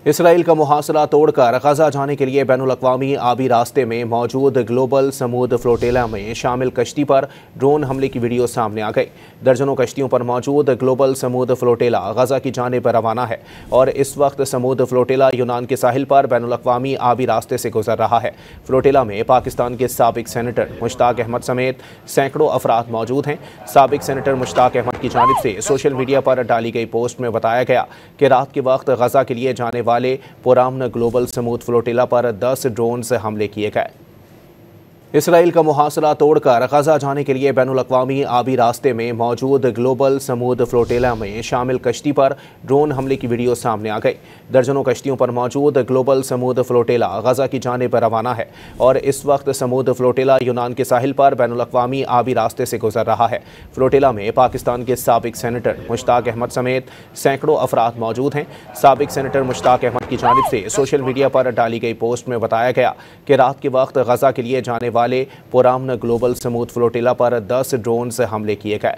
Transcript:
Israel का मुहासरा तोड़कर गजा जाने के लिए बैनुल अक़वामी आबी रास्ते में मौजूद ग्लोबल समूद फ्लोटेला में शामिल कश्ती पर ड्रोन हमले की वीडियो सामने आ गई। दर्जनों कश्तियों पर मौजूद ग्लोबल समूद फ्लोटेला गजा की जानिब रवाना है और इस वक्त समूद फ्लोटेला यूनान के साहिल पर बैनुल अक़वामी आबी रास्ते से गुजर रहा है। फ्लोटेला में पाकिस्तान के साबिक सेनेटर मुश्ताक अहमद समेत सैकड़ों अफराद मौजूद हैं। साबिक सेनेटर मुश्ताक अहमद की जानिब से सोशल मीडिया पर डाली गई पोस्ट में बताया गया कि रात के वक्त गजा के लिए जाने वाले पुरामन ग्लोबल समूद फ्लोटेला पर 10 ड्रोन से हमले किए गए। इसराइल का मुहासरा तोड़कर गजा जाने के लिए बैनुल अक़वामी आबी रास्ते में मौजूद ग्लोबल समूद फ्लोटेला में शामिल कश्ती पर ड्रोन हमले की वीडियो सामने आ गई। दर्जनों कश्तियों पर मौजूद ग्लोबल समूद फ्लोटेला गजा की जानिब रवाना है और इस वक्त समूद फ्लोटेला यूनान के साहिल पर बैनुल अक़वामी आबी रास्ते से गुजर रहा है। फ्लोटेला में पाकिस्तान के साबिक सेनेटर मुश्ताक अहमद समेत सैकड़ों अफराद मौजूद हैं। साबिक सेनेटर मुश्ताक अहमद की जानिब से सोशल मीडिया पर डाली गई पोस्ट में बताया गया कि रात के वक्त गजा के लिए जाने वाले पुरामन ग्लोबल समूद फ्लोटेला पर 10 ड्रोन से हमले किए गए।